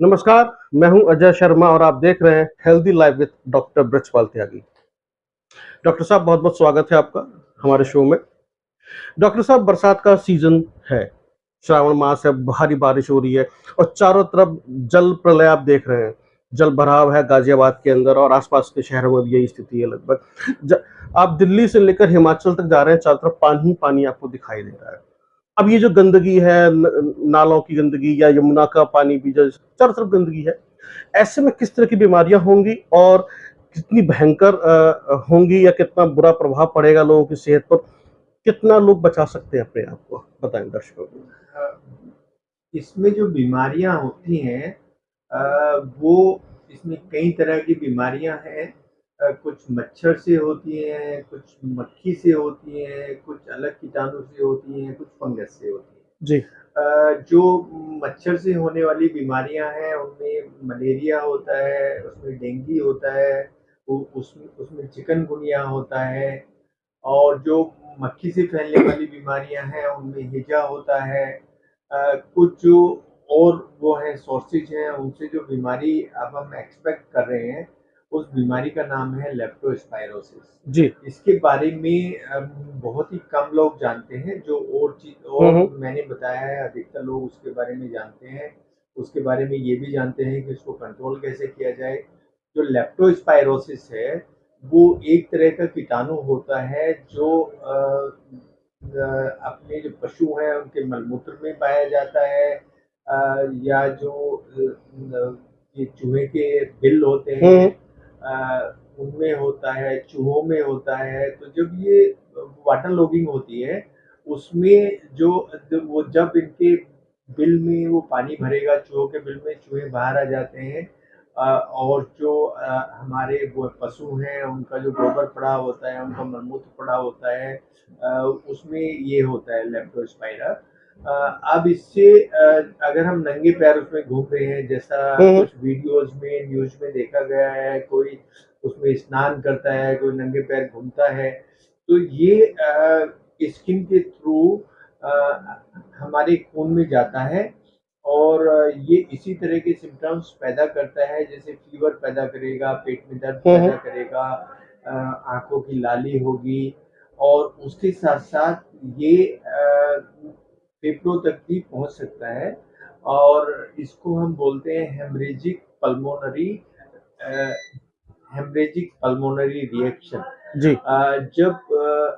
नमस्कार, मैं हूं अजय शर्मा और आप देख रहे हैं healthy life with doctor Brajpal Tyagi. Doctor साहब बहुत-बहुत स्वागत है आपका हमारे शो में। डॉक्टर साहब बरसात का सीज़न है, श्रावण मास है, भारी बारिश हो रही है और चारों तरफ जल प्रलय आप देख रहे हैं। जल भराव है गाज़ियाबाद के अंदर और आस-पास के शहरों में भी यही स्थिति है लगभग। ज आप दिल्ली से लेकर हिमाचल तक जा रहे हैं, चारों तरफ पानी ही पानी आपको दिखाई दे रहा है। अब ये जो गंदगी है नालों की गंदगी या यमुना का पानी भी जो चारों तरफ गंदगी है, ऐसे में किस तरह की बीमारियां होंगी और कितनी भयंकर होंगी या कितना बुरा प्रभाव पड़ेगा लोगों की सेहत पर, कितना लोग बचा सकते हैं अपने आप को, बताएं दर्शकों को। इसमें जो बीमारियां होती हैं वो इसमें कई तरह की बीमारियां हैं। कुछ मच्छर से होती हैं, कुछ मक्खी से होती हैं, कुछ अलग कीटाणु से होती हैं, कुछ फंगस से होती हैं। जी। जो मच्छर से होने वाली बीमारियां हैं उनमें मलेरिया होता है, उसमें डेंगू होता है, उसमें उसमें चिकनगुनिया होता है। और जो मक्खी से फैलने वाली बीमारियां हैं उनमें हैजा होता है। कुछ जो और वो है सोर्सेज हैं उनसे जो बीमारी अब हम एक्सपेक्ट कर रहे हैं उस बीमारी का नाम है लेप्टोस्पायरोसिस। जी। इसके बारे में बहुत ही कम लोग जानते हैं। जो और चीज और हम्म। मैंने बताया है अधिकतर लोग उसके बारे में जानते हैं। उसके बारे में ये भी जानते हैं कि उसको कंट्रोल कैसे किया जाए। जो लेप्टोस्पायरोसिस है वो एक तरह का कीटाणु होता है जो अपने जो पशु हैं उनके मलमूत्र में पाया जाता है। या जो ये चूहे के बिल होते हैं हम्म। उनमें होता है, चूहों में होता है। तो जब ये वाटर लॉगिंग होती है उसमें जो वो जब इनके बिल में वो पानी भरेगा, चूहों के बिल में चूहे बाहर आ जाते हैं। और जो हमारे वो पशु हैं उनका जो गोबर पड़ा होता है, उनका मलमूत्र पड़ा होता है, उसमें ये होता है लेप्टोस्पाइरा। अब इससे अगर हम नंगे पैर उसमें घूम रहे हैं जैसा हम्म। कुछ वीडियोज में न्यूज में देखा गया है, कोई उसमें स्नान करता है, कोई नंगे पैर घूमता है, तो ये स्किन के थ्रू हमारे खून में जाता है। और ये इसी तरह के सिम्टम्स पैदा करता है, जैसे फीवर पैदा करेगा, पेट में दर्द हम्म। पैदा करेगा, आंखों की लाली होगी। और उसके साथ साथ ये फेफड़ों तक भी पहुंच सकता है। और इसको हम बोलते हैं हेमरेजिक पल्मोनरी रिएक्शन। जी। जब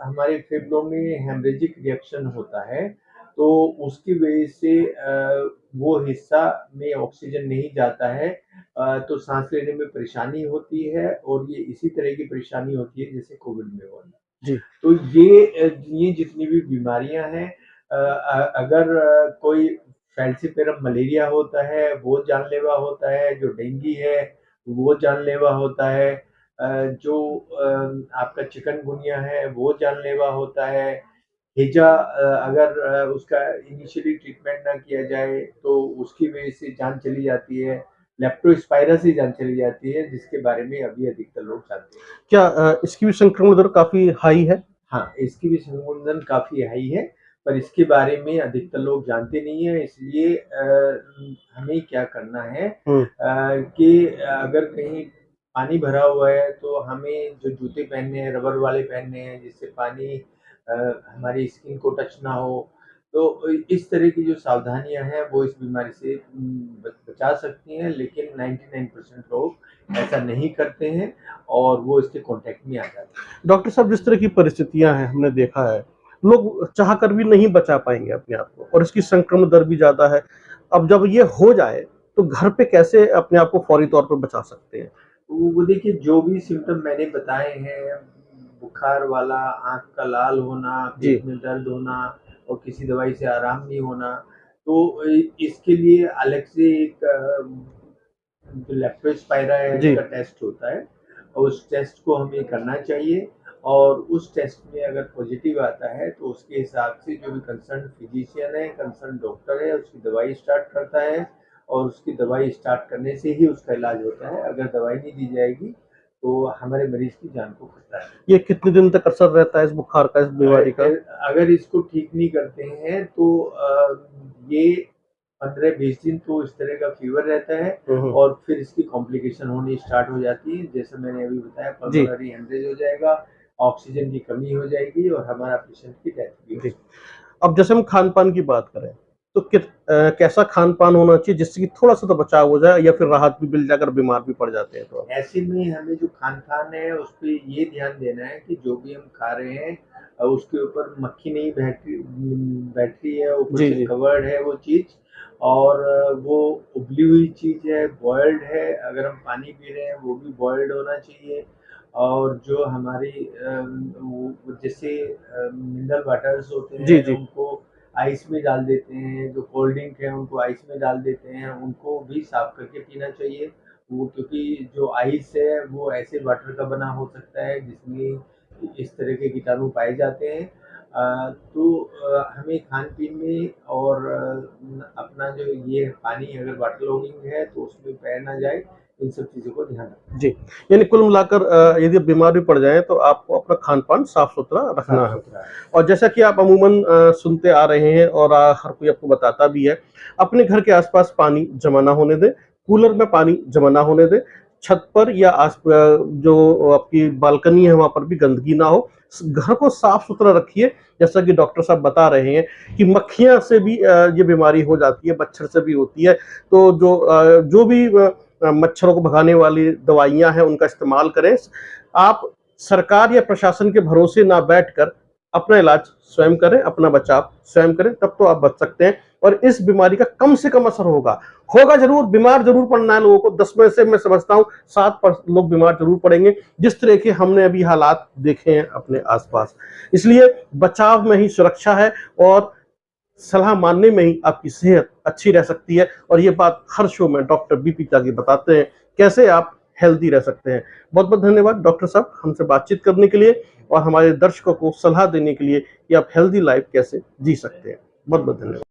हमारे फेफड़ों में हेमरेजिक रिएक्शन होता है तो उसकी वजह से वो हिस्सा में ऑक्सीजन नहीं जाता है, तो सांस लेने में परेशानी होती है और ये इसी तरह की परेशानी होती है जैसे कोविड में हुआ। जी। तो ये जितनी भी बीमारियां हैं, अगर कोई फैल्सीपेरम मलेरिया होता है वो जानलेवा होता है, जो डेंगू है वो जानलेवा होता है, जो आपका चिकनगुनिया है वो जानलेवा होता है। हैजा अगर उसका इनिशियली ट्रीटमेंट ना किया जाए तो उसकी वजह से जान चली जाती है। लेप्टोस्पाइरा से जान चली जाती है जिसके बारे में अभी अधिकतर लोग जानते हैं। क्या इसकी भी संक्रमण दर काफी हाई है? हाँ, इसकी भी संवर्धन काफ़ी हाई है, पर इसके बारे में अधिकतर लोग जानते नहीं हैं। इसलिए हमें क्या करना है हम्म। कि अगर कहीं पानी भरा हुआ है तो हमें जो जूते पहनने हैं, रबर वाले पहनने हैं जिससे पानी हमारी स्किन को टच ना हो। तो इस तरह की जो सावधानियाँ हैं वो इस बीमारी से बचा सकती हैं, लेकिन 99% लोग ऐसा नहीं करते हैं और वो इसके कॉन्टैक्ट में आ जाते हैं। डॉक्टर साहब जिस तरह की परिस्थितियां हैं हमने देखा है, लोग चाह कर भी नहीं बचा पाएंगे अपने आप को और इसकी संक्रमण दर भी ज्यादा है। अब जब ये हो जाए तो घर पे कैसे अपने आप को फौरी तौर पर बचा सकते हैं? वो देखिए जो भी सिम्पटम मैंने बताए हैं, बुखार वाला, आँख का लाल होना, जी। पेट में दर्द होना और किसी दवाई से आराम नहीं होना, तो इसके लिए अलग से एक जो लेप्टोस्पाइरा है जी। इसका टेस्ट होता है और उस टेस्ट को हमें करना चाहिए। और उस टेस्ट में अगर पॉजिटिव आता है तो उसके हिसाब से जो भी कंसर्न फिजिशियन है, कंसर्न डॉक्टर है, उसकी दवाई स्टार्ट करता है और उसकी दवाई स्टार्ट करने से ही उसका इलाज होता है। अगर दवाई नहीं दी जाएगी तो हमारे मरीज की जान को खतरा है। ये कितने दिन तक असर रहता है इस बुखार का, इस बीमारी का? अगर इसको ठीक नहीं करते हैं तो ये 15-20 दिन तो इस तरह का फीवर रहता है और फिर इसकी कॉम्प्लिकेशन होनी स्टार्ट हो जाती है। जैसे मैंने अभी बताया, जी। पल्मोनरी हेमरेज हो जाएगा, ऑक्सीजन की कमी हो जाएगी और हमारा पेशेंट की डेथ भी हो जी। सकती अब जैसे हम खान-पान की बात करें, तो कैसा खान-पान होना चाहिए जिससे कि थोड़ा-सा तो बचाव हो जाए या फिर राहत भी मिल जाए अगर बीमार भी पड़ जाते हैं तो? है। ऐसे में हमें जो खान-पान है उस पे ये ध्यान देना है कि जो भी हम खा रहे हैं उसके ऊपर मक्खी नहीं बैठ रही है, ऊपर जी, से जी। कवर्ड है वो चीज़, और वो उबली हुई चीज़ है, बॉइल्ड है। अगर हम पानी पी रहे हैं वो भी बॉइल्ड होना चाहिए। और जो हमारी वो जैसे मिनरल वाटर्स होते जी, हैं जी। उनको आइस में डाल देते हैं, जो कोल्ड ड्रिंक है उनको आइस में डाल देते हैं, उनको भी साफ करके पीना चाहिए। वो क्योंकि जो आइस है वो ऐसे वाटर का बना हो सकता है जिसमें इस तरह के कीटाणु पाए जाते हैं। तो हमें खान-पीन में और अपना जो ये पानी अगर वाटर लॉगिंग है तो उसमें पैर ना जाए, इन सब चीज़ों को ध्यान रखना जी, यानी कुल मिलाकर यदि आप बीमार भी पड़ जाएँ तो आपको अपना खान-पान साफ-सुथरा रखना है। साफ-सुथरा है। और जैसा कि आप अमूमन सुनते आ रहे हैं और हर कोई आपको बताता भी है, अपने घर के आस-पास पानी जमा ना होने दें, कूलर में पानी जमा ना होने दें, छत पर या जो आपकी बालकनी है वहाँ पर भी गंदगी ना हो। घर को साफ-सुथरा रखिए, जैसा कि डॉक्टर साहब बता रहे हैं कि मक्खियाँ से भी ये बीमारी हो जाती है, मच्छर से भी होती है। तो जो भी मच्छरों को भगाने वाली दवाइयाँ हैं उनका इस्तेमाल करें। आप सरकार या प्रशासन के भरोसे ना बैठकर अपना इलाज स्वयं करें, अपना बचाव स्वयं करें, तब तो आप बच सकते हैं और इस बीमारी का कम से कम असर होगा। होगा ज़रूर, बीमार ज़रूर पड़ना है लोगों को, 10 में से मैं समझता हूँ 7 लोग बीमार ज़रूर पड़ेंगे, जिस तरह के हमने अभी हालात देखे हैं अपने आस-पास। इसलिए बचाव में ही सुरक्षा है और सलाह मानने में ही आपकी सेहत अच्छी रह सकती है और ये बात हर शो में डॉक्टर बीपी त्यागी बताते हैं, कैसे आप हेल्दी रह सकते हैं। बहुत-बहुत धन्यवाद डॉक्टर साहब हमसे बातचीत करने के लिए और हमारे दर्शकों को सलाह देने के लिए कि आप हेल्दी लाइफ कैसे जी सकते हैं। बहुत-बहुत धन्यवाद।